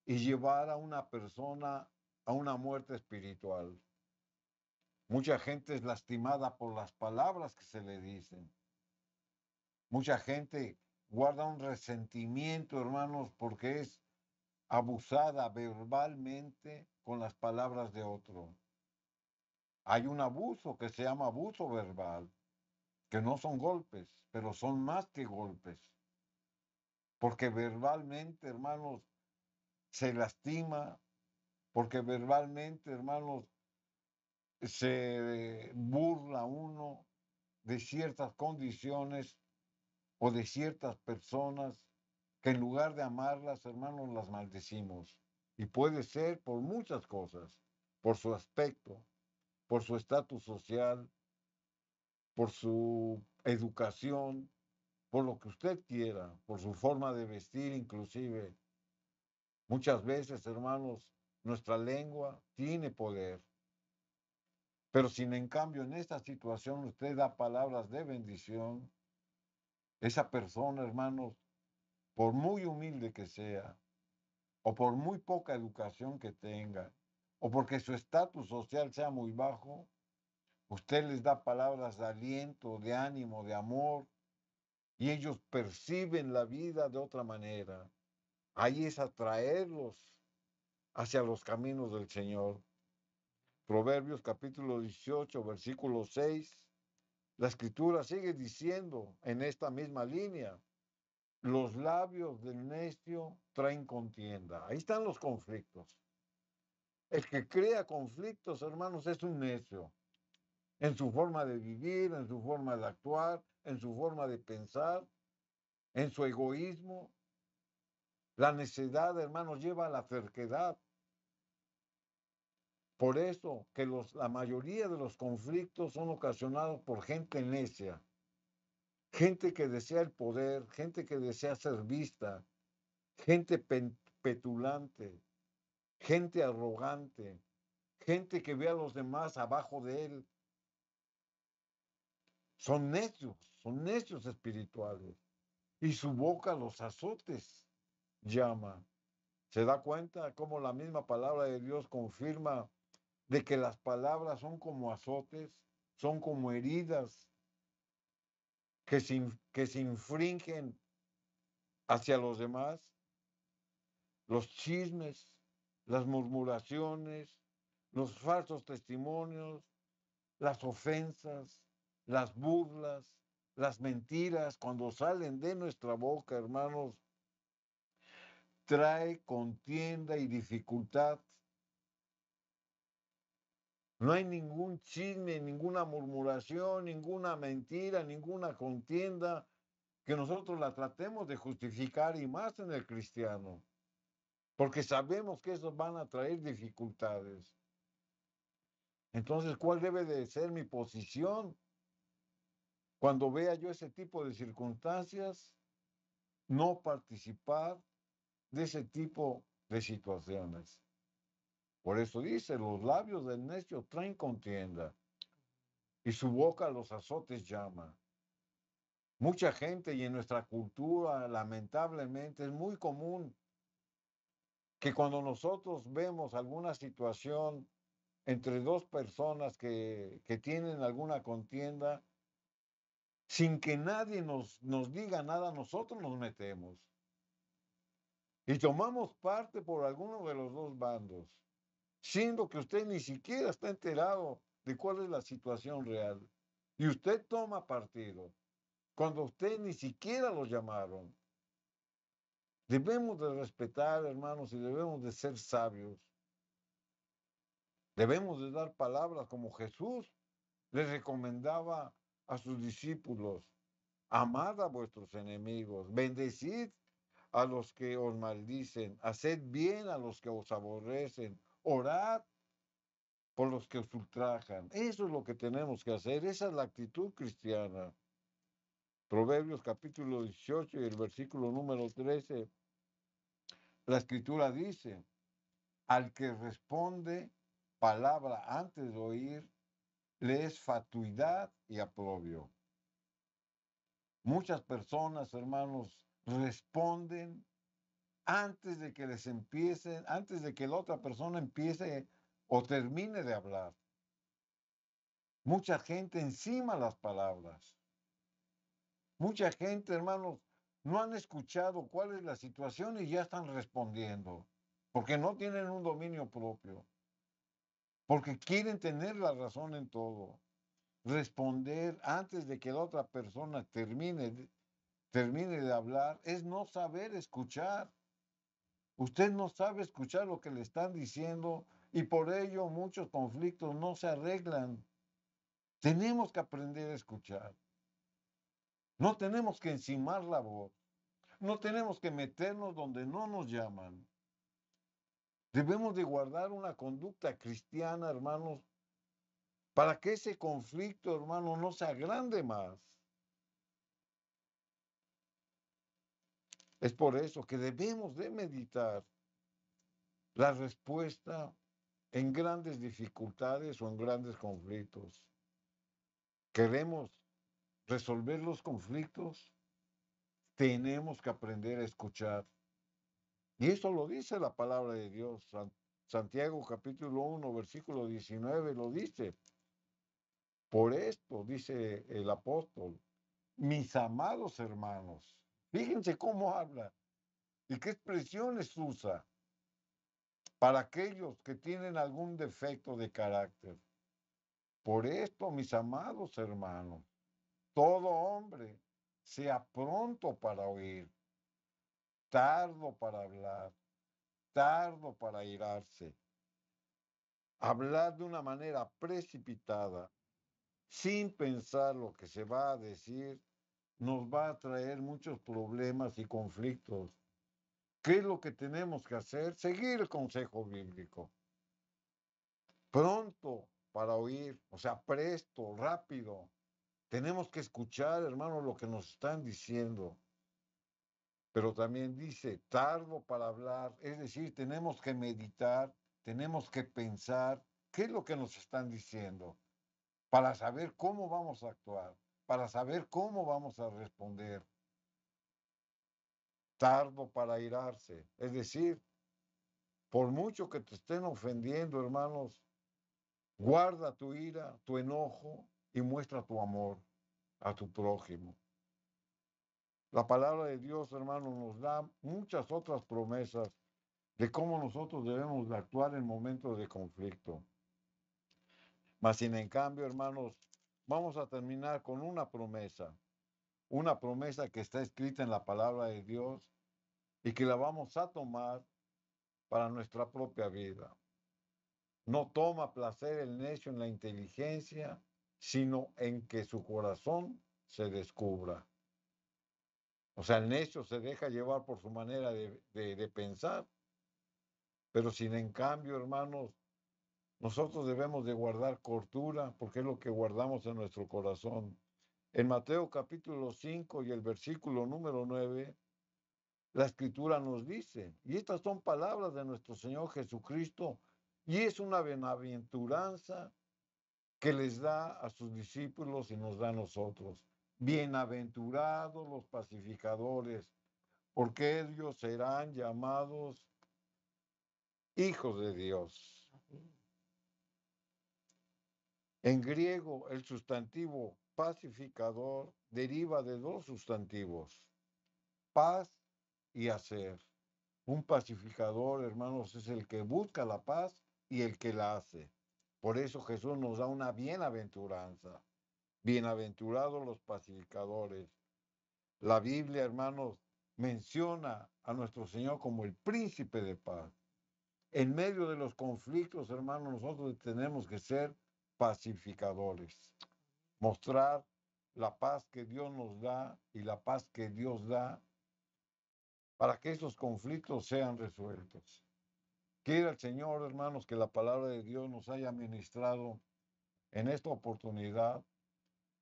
y llevar a una persona a una muerte espiritual. Mucha gente es lastimada por las palabras que se le dicen. Mucha gente guarda un resentimiento, hermanos, porque es abusada verbalmente con las palabras de otro. Hay un abuso que se llama abuso verbal, que no son golpes, pero son más que golpes. Porque verbalmente, hermanos, se lastima, porque verbalmente, hermanos, se burla uno de ciertas condiciones o de ciertas personas que en lugar de amarlas, hermanos, las maldecimos. Y puede ser por muchas cosas, por su aspecto, por su estatus social, por su educación, por lo que usted quiera, por su forma de vestir inclusive. Muchas veces, hermanos, nuestra lengua tiene poder. Pero si en cambio en esta situación usted da palabras de bendición, esa persona, hermanos, por muy humilde que sea, o por muy poca educación que tenga, o porque su estatus social sea muy bajo, usted les da palabras de aliento, de ánimo, de amor, y ellos perciben la vida de otra manera. Ahí es atraerlos hacia los caminos del Señor. Proverbios capítulo 18, versículo 6. La Escritura sigue diciendo en esta misma línea, los labios del necio traen contienda. Ahí están los conflictos. El que crea conflictos, hermanos, es un necio. En su forma de vivir, en su forma de actuar, en su forma de pensar, en su egoísmo. La necedad, hermanos, lleva a la terquedad. Por eso que la mayoría de los conflictos son ocasionados por gente necia, gente que desea el poder, gente que desea ser vista, gente petulante, gente arrogante, gente que ve a los demás abajo de él. Son necios espirituales. Y su boca los azotes llama. ¿Se da cuenta cómo la misma palabra de Dios confirma de que las palabras son como azotes, son como heridas que se infringen hacia los demás? Los chismes, las murmuraciones, los falsos testimonios, las ofensas, las burlas, las mentiras, cuando salen de nuestra boca, hermanos, trae contienda y dificultad. No hay ningún chisme, ninguna murmuración, ninguna mentira, ninguna contienda que nosotros la tratemos de justificar, y más en el cristiano, porque sabemos que eso van a traer dificultades. Entonces, ¿cuál debe de ser mi posición cuando vea yo ese tipo de circunstancias? No participar de ese tipo de situaciones. Por eso dice, los labios del necio traen contienda y su boca los azotes llama. Mucha gente, y en nuestra cultura, lamentablemente, es muy común que cuando nosotros vemos alguna situación entre dos personas que tienen alguna contienda, sin que nadie nos diga nada, nosotros nos metemos y tomamos parte por alguno de los dos bandos, siendo que usted ni siquiera está enterado de cuál es la situación real. Y usted toma partido cuando usted ni siquiera lo llamaron. Debemos de respetar, hermanos, y debemos de ser sabios. Debemos de dar palabras como Jesús les recomendaba a sus discípulos: amad a vuestros enemigos, bendecid a los que os maldicen, haced bien a los que os aborrecen, orad por los que os ultrajan. Eso es lo que tenemos que hacer, esa es la actitud cristiana. Proverbios capítulo 18 y el versículo número 13, la escritura dice: al que responde palabra antes de oír, le es fatuidad y aprobio. Muchas personas, hermanos, responden antes de que les empiecen, antes de que la otra persona empiece o termine de hablar. Mucha gente encima las palabras. Mucha gente, hermanos, no han escuchado cuál es la situación y ya están respondiendo, porque no tienen un dominio propio, porque quieren tener la razón en todo. Responder antes de que la otra persona termine de hablar es no saber escuchar. Usted no sabe escuchar lo que le están diciendo y por ello muchos conflictos no se arreglan. Tenemos que aprender a escuchar. No tenemos que encimar la voz. No tenemos que meternos donde no nos llaman. Debemos de guardar una conducta cristiana, hermanos, para que ese conflicto, hermano, no se agrande más. Es por eso que debemos de meditar la respuesta en grandes dificultades o en grandes conflictos. Queremos resolver los conflictos, tenemos que aprender a escuchar. Y eso lo dice la palabra de Dios. Santiago capítulo 1, versículo 19 lo dice. Por esto, dice el apóstol, mis amados hermanos, fíjense cómo habla y qué expresiones usa para aquellos que tienen algún defecto de carácter. Por esto, mis amados hermanos, todo hombre sea pronto para oír, tardo para hablar, tardo para airarse. Hablar de una manera precipitada, sin pensar lo que se va a decir, nos va a traer muchos problemas y conflictos. ¿Qué es lo que tenemos que hacer? Seguir el consejo bíblico. Pronto para oír, o sea, presto, rápido. Tenemos que escuchar, hermanos, lo que nos están diciendo. Pero también dice, tardo para hablar, es decir, tenemos que meditar, tenemos que pensar qué es lo que nos están diciendo, para saber cómo vamos a actuar, para saber cómo vamos a responder. Tardo para airarse, es decir, por mucho que te estén ofendiendo, hermanos, guarda tu ira, tu enojo y muestra tu amor a tu prójimo. La palabra de Dios, hermanos, nos da muchas otras promesas de cómo nosotros debemos de actuar en momentos de conflicto. Mas, sin en cambio, hermanos, vamos a terminar con una promesa que está escrita en la palabra de Dios y que la vamos a tomar para nuestra propia vida. No toma placer el necio en la inteligencia, sino en que su corazón se descubra. O sea, el necio se deja llevar por su manera de pensar, pero sin en cambio, hermanos, nosotros debemos de guardar cordura, porque es lo que guardamos en nuestro corazón. En Mateo capítulo 5 y el versículo número 9, la escritura nos dice, y estas son palabras de nuestro Señor Jesucristo, y es una bienaventuranza que les da a sus discípulos y nos da a nosotros. Bienaventurados los pacificadores, porque ellos serán llamados hijos de Dios. En griego, el sustantivo pacificador deriva de dos sustantivos, paz y hacer. Un pacificador, hermanos, es el que busca la paz y el que la hace. Por eso Jesús nos da una bienaventuranza. Bienaventurados los pacificadores. La Biblia, hermanos, menciona a nuestro Señor como el príncipe de paz. En medio de los conflictos, hermanos, nosotros tenemos que ser pacificadores. Mostrar la paz que Dios nos da y la paz que Dios da para que esos conflictos sean resueltos. Quiera el Señor, hermanos, que la palabra de Dios nos haya ministrado en esta oportunidad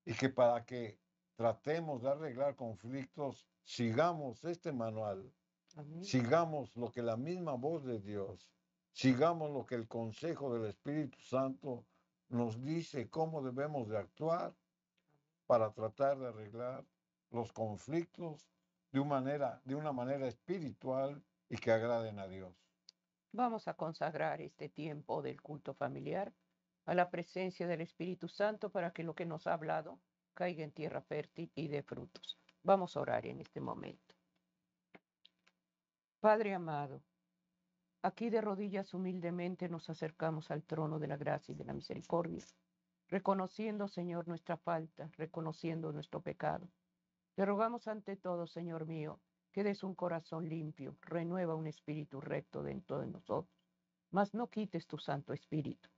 y que para que tratemos de arreglar conflictos, sigamos este manual, Amén. sigamos lo que la misma voz de Dios, sigamos lo que el consejo del Espíritu Santo nos dice cómo debemos de actuar para tratar de arreglar los conflictos de una manera espiritual y que agraden a Dios. Vamos a consagrar este tiempo del culto familiar a la presencia del Espíritu Santo para que lo que nos ha hablado caiga en tierra fértil y dé frutos. Vamos a orar en este momento. Padre amado, aquí de rodillas humildemente nos acercamos al trono de la gracia y de la misericordia, reconociendo, Señor, nuestra falta, reconociendo nuestro pecado. Te rogamos ante todo, Señor mío, que des un corazón limpio, renueva un espíritu recto dentro de nosotros, mas no quites tu Santo Espíritu.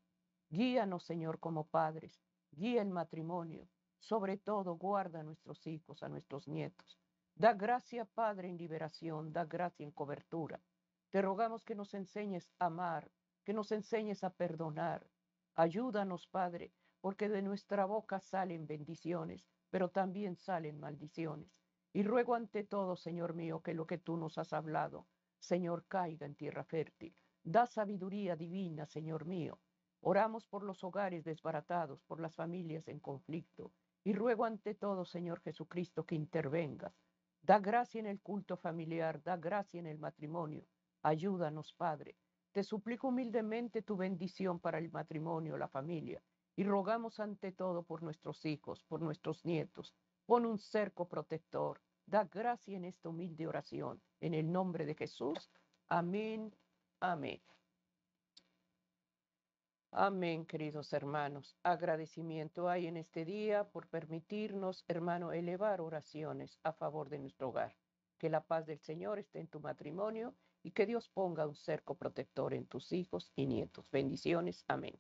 Guíanos, Señor, como padres, guía el matrimonio, sobre todo guarda a nuestros hijos, a nuestros nietos. Da gracia, Padre, en liberación, da gracia en cobertura. Te rogamos que nos enseñes a amar, que nos enseñes a perdonar. Ayúdanos, Padre, porque de nuestra boca salen bendiciones, pero también salen maldiciones. Y ruego ante todo, Señor mío, que lo que tú nos has hablado, Señor, caiga en tierra fértil. Da sabiduría divina, Señor mío. Oramos por los hogares desbaratados, por las familias en conflicto. Y ruego ante todo, Señor Jesucristo, que intervengas. Da gracia en el culto familiar, da gracia en el matrimonio. Ayúdanos, Padre. Te suplico humildemente tu bendición para el matrimonio, la familia. Y rogamos ante todo por nuestros hijos, por nuestros nietos. Pon un cerco protector. Da gracia en esta humilde oración. En el nombre de Jesús. Amén. Amén. Amén, queridos hermanos. Agradecimiento hay en este día por permitirnos, hermano, elevar oraciones a favor de nuestro hogar. Que la paz del Señor esté en tu matrimonio y que Dios ponga un cerco protector en tus hijos y nietos. Bendiciones. Amén.